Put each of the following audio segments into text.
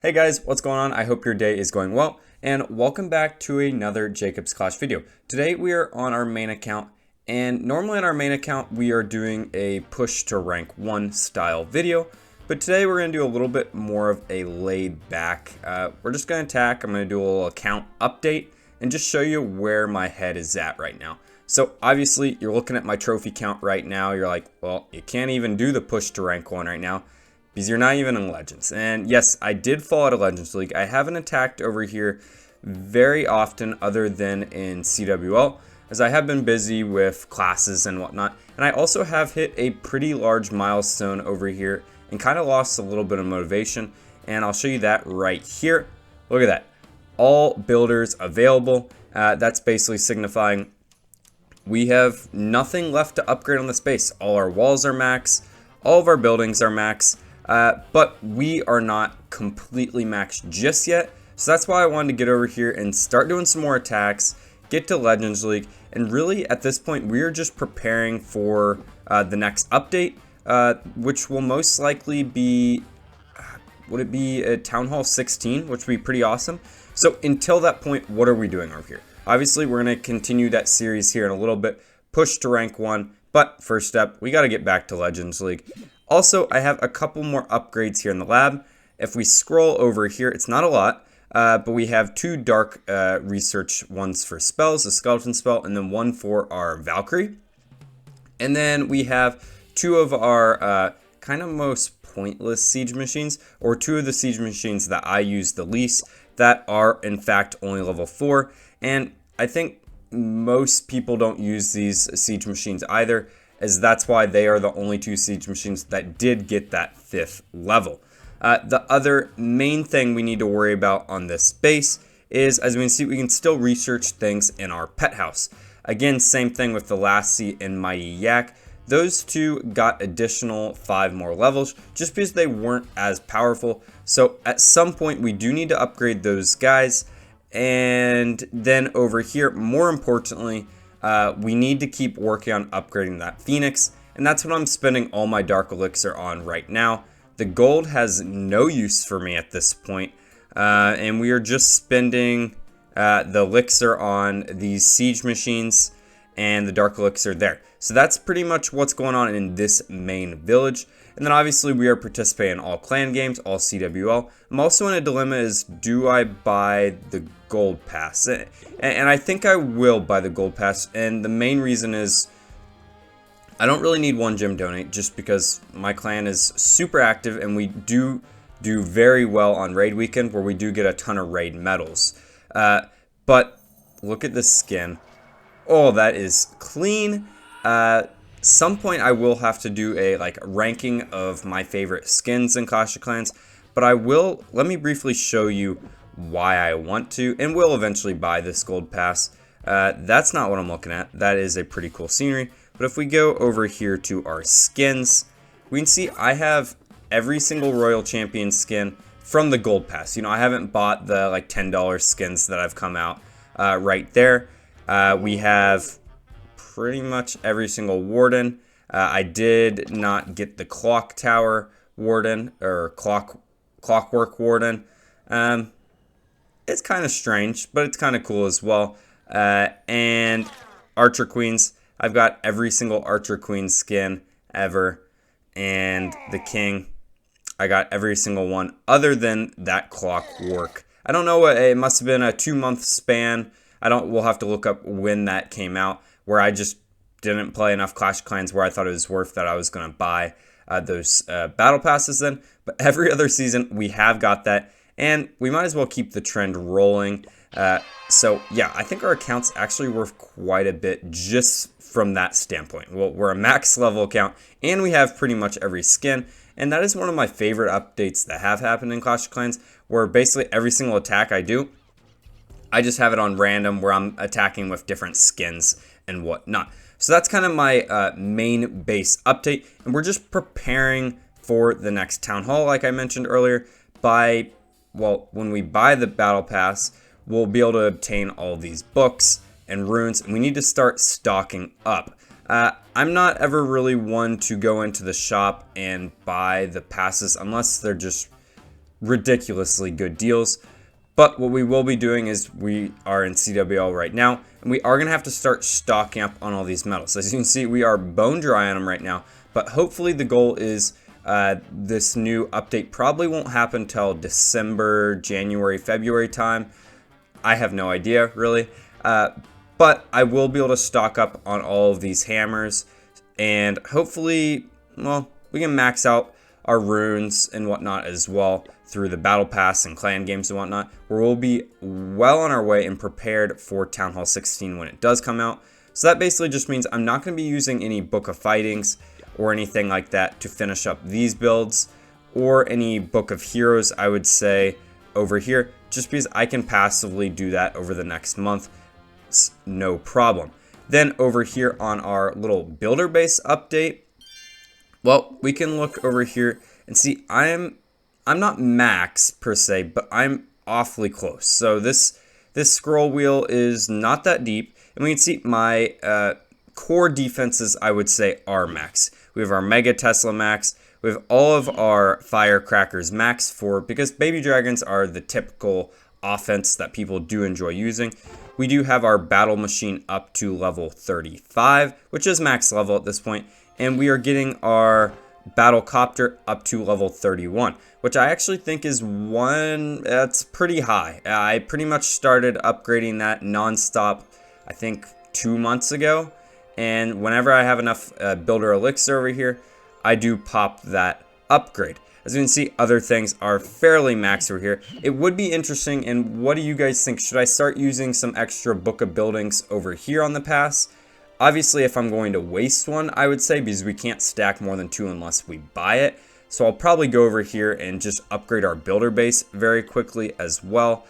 Hey guys, what's going on? I hope your day is going well, and welcome back to another Jacob's Clash video. Today we are on our main account, and normally on our main account we are doing a push to rank 1 style video, but today we're going to do a little bit more of a laid back. We're just going to attack. I'm going to do a little account update and just show you where my head is at right now. So obviously you're looking at my trophy count right now. You're like, well, you can't even do the push to rank 1 right now, because you're not even in Legends. And yes, I did fall out of Legends League. I haven't attacked over here very often other than in CWL, as I have been busy with classes and whatnot. And I also have hit a pretty large milestone over here and kind of lost a little bit of motivation. And I'll show you that right here. Look at that. All builders available. That's basically signifying we have nothing left to upgrade on the space. All our walls are max. All of our buildings are max. But we are not completely maxed just yet, so that's why I wanted to get over here and start doing some more attacks, get to Legends League, and really at this point we are just preparing for the next update, which will most likely be, would it be a Town Hall 16, which would be pretty awesome. So until that point, what are we doing over here? Obviously we're going to continue that series here in a little bit, push to rank 1, but first step, we got to get back to Legends League. Also, I have a couple more upgrades here in the lab. If we scroll over here, it's not a lot, but we have 2 dark research ones for spells, a skeleton spell, and then 1 for our Valkyrie. And then we have 2 of our kind of most pointless siege machines, or 2 of the siege machines that I use the least that are in fact only level 4. And I think most people don't use these siege machines either, as that's why they are the only 2 siege machines that did get that 5th level. The other main thing we need to worry about on this base is, as we can see, we can still research things in our pet house. Again, same thing with the Lassie and Mighty Yak. Those 2 got additional 5 more levels just because they weren't as powerful. So at some point we do need to upgrade those guys. And then over here, more importantly, we need to keep working on upgrading that Phoenix, and that's what I'm spending all my Dark Elixir on right now. The gold has no use for me at this point, and we are just spending the Elixir on these Siege machines and the Dark Elixir there. So that's pretty much what's going on in this main village. And then obviously we are participating in all clan games, all CWL. I'm also in a dilemma is, do I buy the gold pass? And I think I will buy the gold pass. And the main reason is I don't really need 1 gem donate, just because my clan is super active and we do very well on raid weekend, where we do get a ton of raid medals. But look at this skin. Oh, that is clean. Some point I will have to do a ranking of my favorite skins in Clash of Clans, but let me briefly show you why I want to, and will eventually buy this gold pass. That's not what I'm looking at. That is a pretty cool scenery. But if we go over here to our skins, we can see I have every single Royal Champion skin from the gold pass. You know, I haven't bought the $10 skins that have come out right there. We have pretty much every single warden. I did not get the clock tower warden, or clockwork warden. It's kind of strange, but it's kind of cool as well. And archer queens, I've got every single archer queen skin ever, and the king, I got every single one other than that clockwork. I don't know what, it must have been a 2-month span. We'll have to look up when that came out, where I just didn't play enough Clash of Clans where I thought it was worth that I was going to buy those battle passes then. But every other season we have got that, and we might as well keep the trend rolling. So yeah, I think our account's actually worth quite a bit just from that standpoint. Well, we're a max level account and we have pretty much every skin. And that is one of my favorite updates that have happened in Clash of Clans, where basically every single attack I do, I just have it on random, where I'm attacking with different skins and whatnot. So that's kind of my main base update, and we're just preparing for the next Town Hall, like I mentioned earlier. When we buy the Battle Pass, we'll be able to obtain all these books and runes, and we need to start stocking up. I'm not ever really one to go into the shop and buy the passes unless they're just ridiculously good deals. But what we will be doing is we are in CWL right now, and we are going to have to start stocking up on all these metals. As you can see, we are bone dry on them right now, but hopefully the goal is this new update probably won't happen till December, January, February time. I have no idea, really. But I will be able to stock up on all of these hammers, and hopefully, well, we can max out our runes and whatnot as well through the battle pass and clan games and whatnot, where we'll be well on our way and prepared for Town Hall 16 when it does come out. So that basically just means I'm not going to be using any Book of Fightings or anything like that to finish up these builds, or any Book of Heroes, I would say, over here, just because I can passively do that over the next month. It's no problem. Then over here on our little builder base update, well, we can look over here and see I'm not max per se, but I'm awfully close. So this scroll wheel is not that deep, and we can see my core defenses, I would say, are max. We have our Mega Tesla max. We have all of our Firecrackers max because Baby Dragons are the typical offense that people do enjoy using. We do have our Battle Machine up to level 35, which is max level at this point. And we are getting our Battle Copter up to level 31, which I actually think is that's pretty high. I pretty much started upgrading that nonstop, I think 2 months ago. And whenever I have enough Builder Elixir over here, I do pop that upgrade. As you can see, other things are fairly max over here. It would be interesting, and what do you guys think? Should I start using some extra Book of Buildings over here on the pass? Obviously, if I'm going to waste one, I would say, because we can't stack more than 2 unless we buy it. So I'll probably go over here and just upgrade our builder base very quickly as well.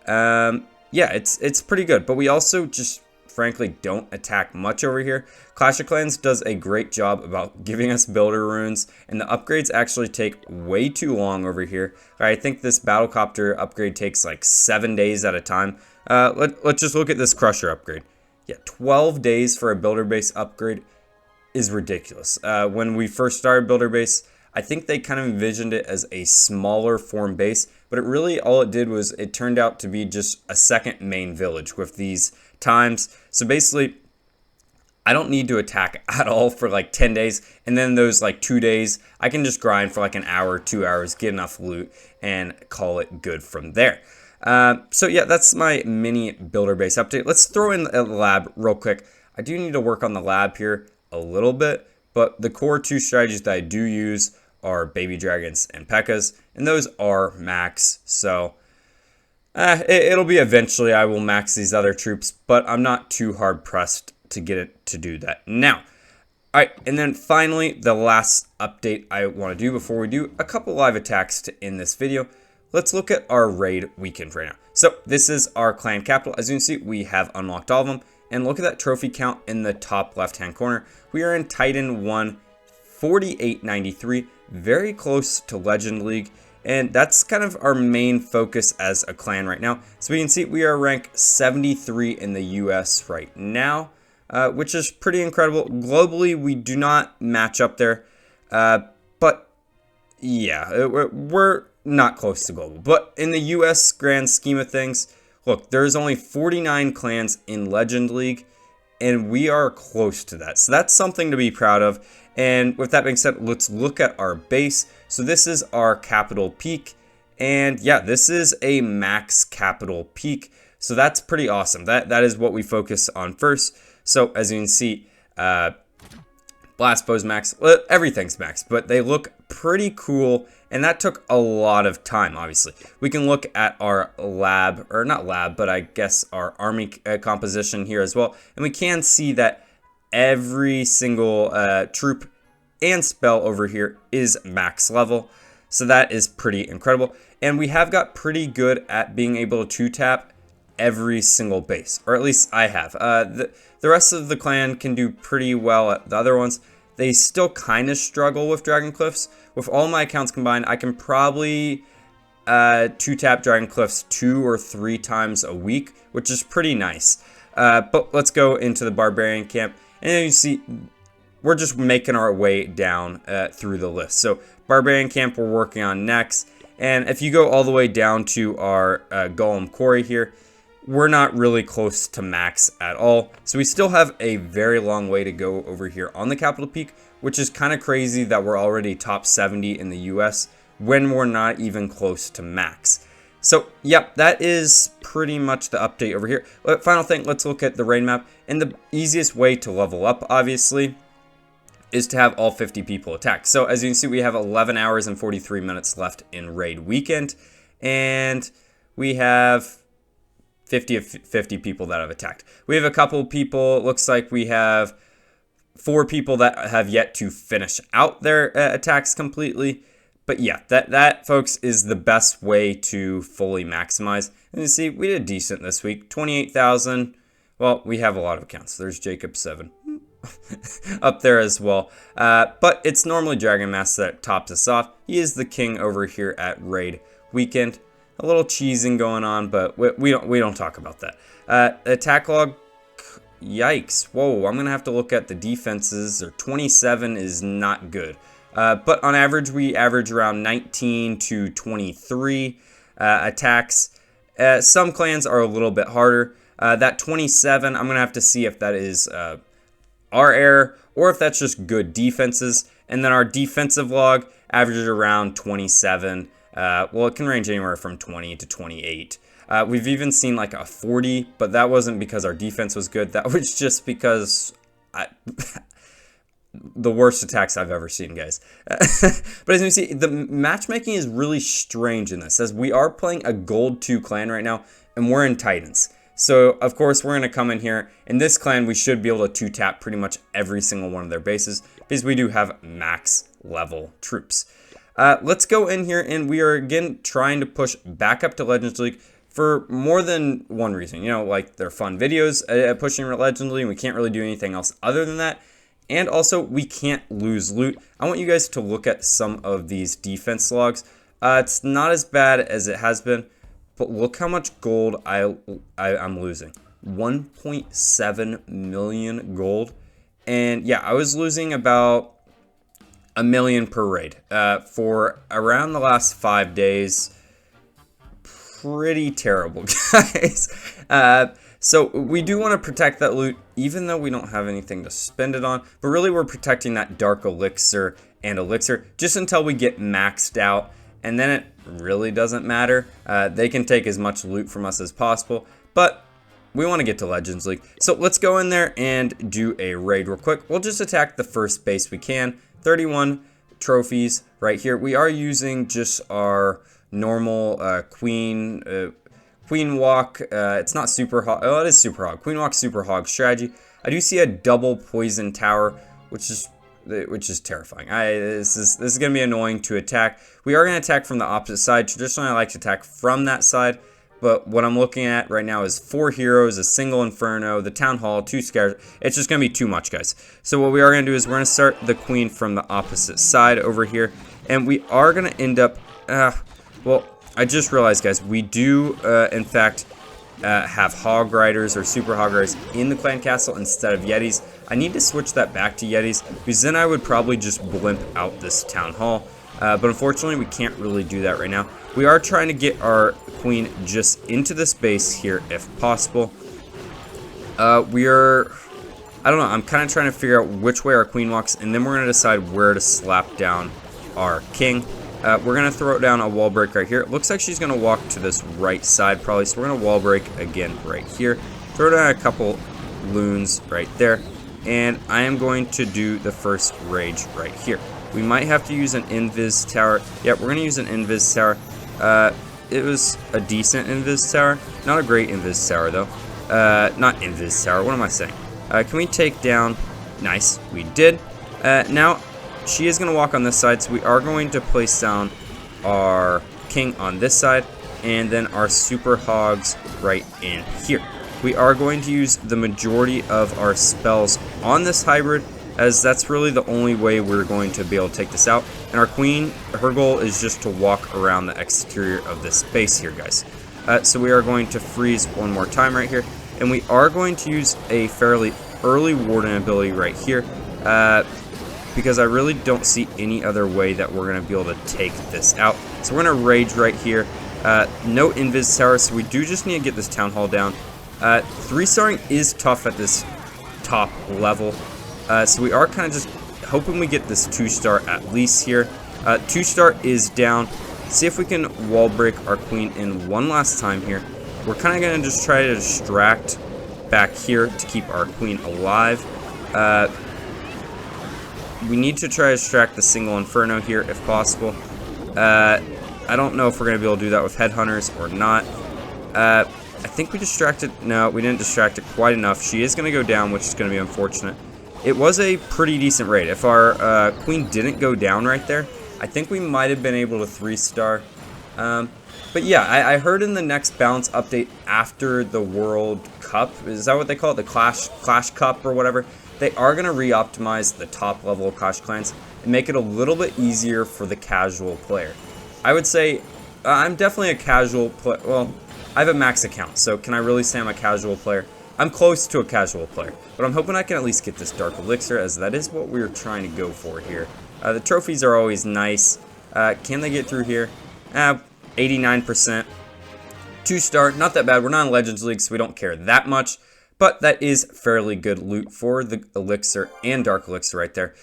Yeah, it's pretty good, but we also just frankly don't attack much over here. Clash of Clans does a great job about giving us builder runes, and the upgrades actually take way too long over here. I think this Battlecopter upgrade takes like 7 days at a time. Let's just look at this Crusher upgrade. Yeah, 12 days for a builder base upgrade is ridiculous. When we first started builder base, I think they kind of envisioned it as a smaller form base, but it really, all it did was it turned out to be just a second main village with these times. So basically, I don't need to attack at all for like 10 days, and then those like 2 days, I can just grind for like an hour, 2 hours, get enough loot, and call it good from there. So yeah, that's my mini builder base update. Let's throw in a lab real quick. I do need to work on the lab here a little bit, but the core 2 strategies that I do use are Baby Dragons and P.E.K.K.A.s, and those are max. So it'll be eventually I will max these other troops, but I'm not too hard pressed to get it to do that now. All right, and then finally, the last update I want to do before we do a couple live attacks to end this video. Let's look at our raid weekend right now. So this is our clan capital. As you can see, we have unlocked all of them. And look at that trophy count in the top left-hand corner. We are in Titan 1, 4893, very close to Legend League. And that's kind of our main focus as a clan right now. So we can see we are ranked 73 in the US right now, which is pretty incredible. Globally, we do not match up there. But yeah, we're not close to global. But in the US grand scheme of things, look, there's only 49 clans in Legend League, and we are close to that. So that's something to be proud of. And with that being said, let's look at our base. So this is our capital peak. And yeah, this is a max capital peak. So that's pretty awesome. That is what we focus on first. So as you can see, blast bows max, well, everything's max, but they look pretty cool, and that took a lot of time. Obviously, we can look at our lab, or not lab, but I guess our army composition here as well, and we can see that every single troop and spell over here is max level. So that is pretty incredible, and we have got pretty good at being able to tap every single base, or at least I have. The rest of the clan can do pretty well at the other ones. They still kind of struggle with Dragon Cliffs. With all my accounts combined, I can probably 2-tap Dragon Cliffs 2 or 3 times a week, which is pretty nice. But let's go into the Barbarian camp, and then you see we're just making our way down through the list. So Barbarian camp we're working on next, And if you go all the way down to our Golem Quarry here, we're not really close to max at all. So we still have a very long way to go over here on the Capital Peak, which is kind of crazy that we're already top 70 in the US when we're not even close to max. So, yep, that is pretty much the update over here. Final thing, let's look at the raid map. And the easiest way to level up, obviously, is to have all 50 people attack. So, as you can see, we have 11 hours and 43 minutes left in raid weekend. And we have 50 people that have attacked. We have a couple people, it looks like we have 4 people that have yet to finish out their attacks completely. But yeah, that folks is the best way to fully maximize. And you see, we did decent this week, 28,000. Well, we have a lot of accounts. There's Jacob 7 up there as well. But it's normally Dragon Mask that tops us off. He is the king over here at Raid Weekend. A little cheesing going on, but we don't talk about that. Attack log, yikes. Whoa, I'm gonna have to look at the defenses. Or 27 is not good. But on average, we average around 19 to 23 attacks. Some clans are a little bit harder. That 27, I'm going to have to see if that is our error or if that's just good defenses. And then our defensive log averages around 27. Well, it can range anywhere from 20 to 28. We've even seen like a 40, but that wasn't because our defense was good. That was just because the worst attacks I've ever seen, guys. But as you see, the matchmaking is really strange in this, as we are playing a Gold 2 clan right now, and we're in Titans. So, of course, we're going to come in here. In this clan, we should be able to 2-tap pretty much every single one of their bases, because we do have max level troops. Let's go in here, and we are, again, trying to push back up to Legends League for more than one reason. You know, like, they're fun videos pushing Legends League, and we can't really do anything else other than that. And also, we can't lose loot. I want you guys to look at some of these defense logs. It's not as bad as it has been, but look how much gold I'm losing. 1.7 million gold. And yeah, I was losing about 1 million per raid for around the last 5 days. Pretty terrible, guys. So we do want to protect that loot, even though we don't have anything to spend it on. But really, we're protecting that Dark Elixir and Elixir just until we get maxed out. And then it really doesn't matter. They can take as much loot from us as possible. But we want to get to Legends League. So let's go in there and do a raid real quick. We'll just attack the first base we can. 31 trophies right here. We are using just our normal Queen Walk, it's not Super Hog, oh, it is Super Hog. Queen Walk Super Hog strategy. I do see a double poison tower, which is terrifying. This is going to be annoying to attack. We are going to attack from the opposite side. Traditionally, I like to attack from that side, but what I'm looking at right now is 4 heroes, a single Inferno, the Town Hall, 2 Scares. It's just going to be too much, guys. So what we are going to do is we're going to start the Queen from the opposite side over here, and we are going to end up, well, I just realized, guys, we do, in fact, have Hog Riders or Super Hog Riders in the Clan Castle instead of Yetis. I need to switch that back to Yetis, because then I would probably just blimp out this Town Hall. But unfortunately, we can't really do that right now. We are trying to get our Queen just into this base here, if possible. I don't know, I'm kind of trying to figure out which way our Queen walks, and then we're going to decide where to slap down our King. We're going to throw down a wall break right here. It looks like she's going to walk to this right side probably, so we're going to wall break again right here. Throw down a couple loons right there, and I am going to do the first rage right here. We might have to use an invis tower. Yeah, we're going to use an invis tower. It was a decent invis tower. Not a great invis tower, though. Not invis tower. What am I saying? Can we take down... Nice. We did. Now... She is going to walk on this side, so we are going to place down our King on this side, and then our Super Hogs right in here. We are going to use the majority of our spells on this hybrid, as that's really the only way we're going to be able to take this out. And our Queen, her goal is just to walk around the exterior of this base here, guys. So we are going to freeze one more time right here, and we are going to use a fairly early Warden ability right here. Because I really don't see any other way that we're going to be able to take this out. So we're going to rage right here. No invis tower, so we do just need to get this town hall down. 3-starring is tough at this top level. So we are kind of just hoping we get this 2-star at least here. 2-star is down. See if we can wall break our queen in one last time here. We're kind of going to just try to distract back here to keep our queen alive. We need to try to distract the single inferno here if possible. I don't know if we're going to be able to do that with headhunters or not. I think we distracted. No, we didn't distract it quite enough. She is going to go down, which is going to be unfortunate. It was a pretty decent raid. If our queen didn't go down right there, I think we might have been able to 3-star. But yeah, I heard in the next balance update after the World Cup, is that what they call it? The Clash Cup or whatever. They are going to re-optimize the top level of Clash Clans and make it a little bit easier for the casual player. I would say I'm definitely a casual player. Well, I have a max account, so can I really say I'm a casual player? I'm close to a casual player, but I'm hoping I can at least get this Dark Elixir, as that is what we're trying to go for here. The trophies are always nice. Can they get through here? 89%. 2-star, not that bad. We're not in Legends League, so we don't care that much, but that is fairly good loot for the Elixir and Dark Elixir right there.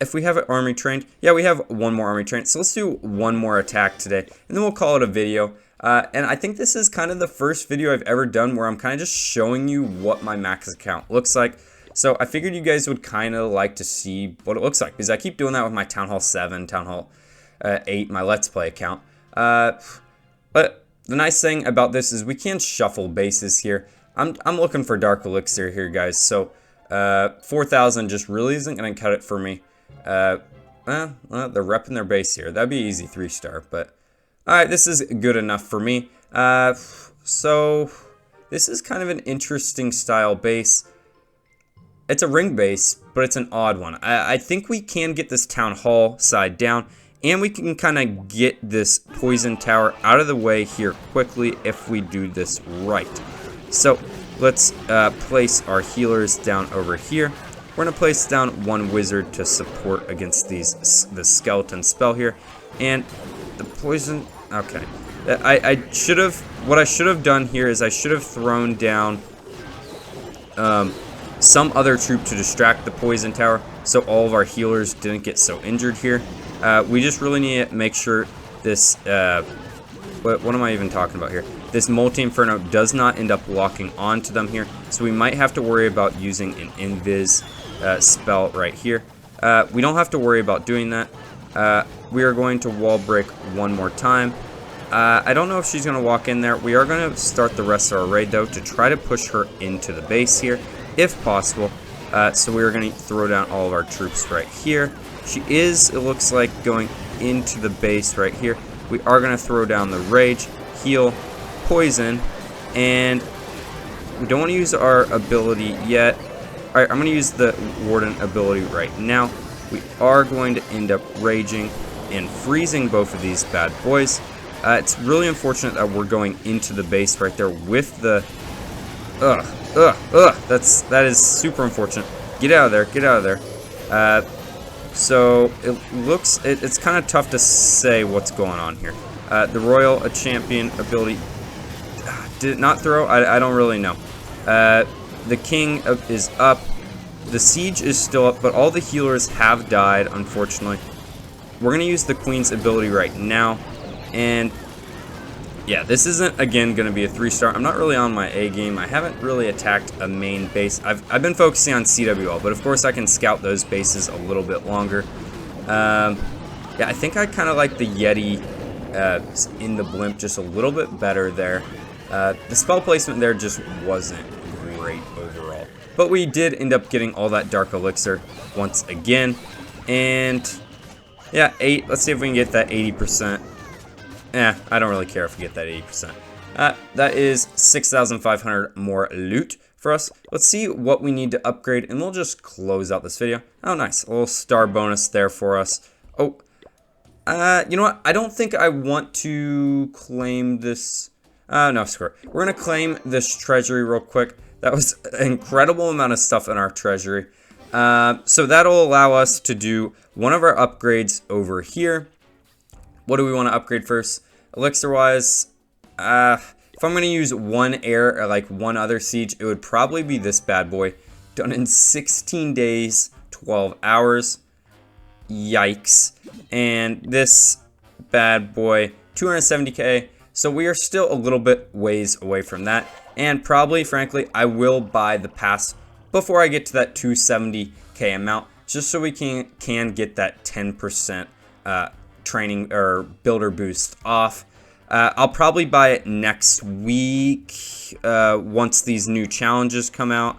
If we have an army trained, yeah, we have one more army trained, so let's do one more attack today, and then we'll call it a video. And I think this is kind of the first video I've ever done where I'm kind of just showing you what my max account looks like. So I figured you guys would kind of like to see what it looks like, because I keep doing that with my Town Hall 7, Town Hall 8, my Let's Play account. But the nice thing about this is we can shuffle bases here. I'm looking for Dark Elixir here, guys, so 4,000 just really isn't going to cut it for me. Well, they're repping their base here. That'd be easy 3-star, but alright, this is good enough for me. So this is kind of an interesting style base. It's a ring base, but it's an odd one. I think we can get this Town Hall side down, and we can kind of get this Poison Tower out of the way here quickly if we do this right. So let's place our healers down over here. We're going to place down one wizard to support against this skeleton spell here. And the poison, okay. What I should have done here is I should have thrown down some other troop to distract the poison tower so all of our healers didn't get so injured here. We just really need to make sure this, what am I even talking about here? This multi-inferno does not end up locking onto them here, so we might have to worry about using an invis spell right here. We don't have to worry about doing that. We are going to wall break one more time. I don't know if she's going to walk in there. We are going to start the rest of our raid, though, to try to push her into the base here, if possible. So we are going to throw down all of our troops right here. She is, it looks like, going into the base right here. We are going to throw down the rage, heal, poison, and we don't want to use our ability yet. Alright, I'm going to use the Warden ability right now. We are going to end up raging and freezing both of these bad boys. It's really unfortunate that we're going into the base right there with the... That is super unfortunate. Get out of there, get out of there. So it looks, it's kind of tough to say what's going on here. The Royal, a champion ability, did it not throw? I don't really know. The King is up. The Siege is still up, but all the healers have died, unfortunately. We're going to use the Queen's ability right now. And yeah, this isn't, again, going to be a 3-star. I'm not really on my A game. I haven't really attacked a main base. I've been focusing on CWL, but of course I can scout those bases a little bit longer. Yeah, I think I kind of like the Yeti in the blimp just a little bit better there. The spell placement there just wasn't great overall. But we did end up getting all that Dark Elixir once again. And yeah, let's see if we can get that 80%. I don't really care if we get that 80%. That is 6,500 more loot for us. Let's see what we need to upgrade, and we'll just close out this video. Oh, nice. A little star bonus there for us. Oh, you know what? I don't think I want to claim this. No, screw it. We're going to claim this treasury real quick. That was an incredible amount of stuff in our treasury. So that'll allow us to do one of our upgrades over here. What do we want to upgrade first? Elixir wise, if I'm going to use one air or like one other siege, it would probably be this bad boy. Done in 16 days, 12 hours. Yikes. And this bad boy, 270k. So we are still a little bit ways away from that. And probably, frankly, I will buy the pass before I get to that 270k amount, just so we can get that 10% training or builder boost off. I'll probably buy it next week once these new challenges come out.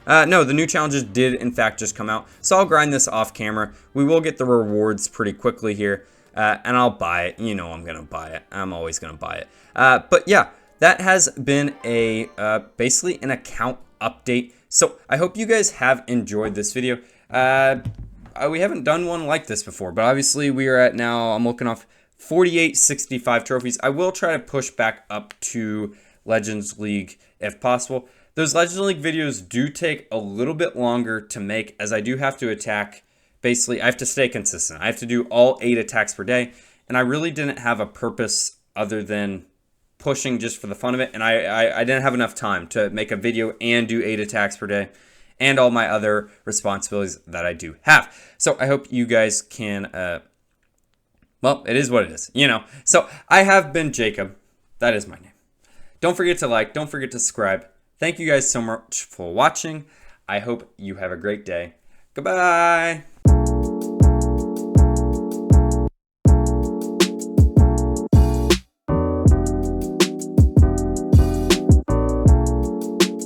No, the new challenges did in fact just come out, so I'll grind this off camera. We will get the rewards pretty quickly here, and I'll buy it. You know I'm gonna buy it. I'm always gonna buy it. But yeah, that has been a basically an account update. So I hope you guys have enjoyed this video. We haven't done one like this before, but obviously we are at now, I'm looking off 4865 trophies. I will try to push back up to Legends League if possible. Those Legends League videos do take a little bit longer to make, as I do have to attack. Basically, I have to stay consistent. I have to do all 8 attacks per day, and I really didn't have a purpose other than pushing just for the fun of it, and I didn't have enough time to make a video and do 8 attacks per day and all my other responsibilities that I do have. So I hope you guys can, well, it is what it is, you know. So I have been Jacob. That is my name. Don't forget to like, don't forget to subscribe. Thank you guys so much for watching. I hope you have a great day. Goodbye.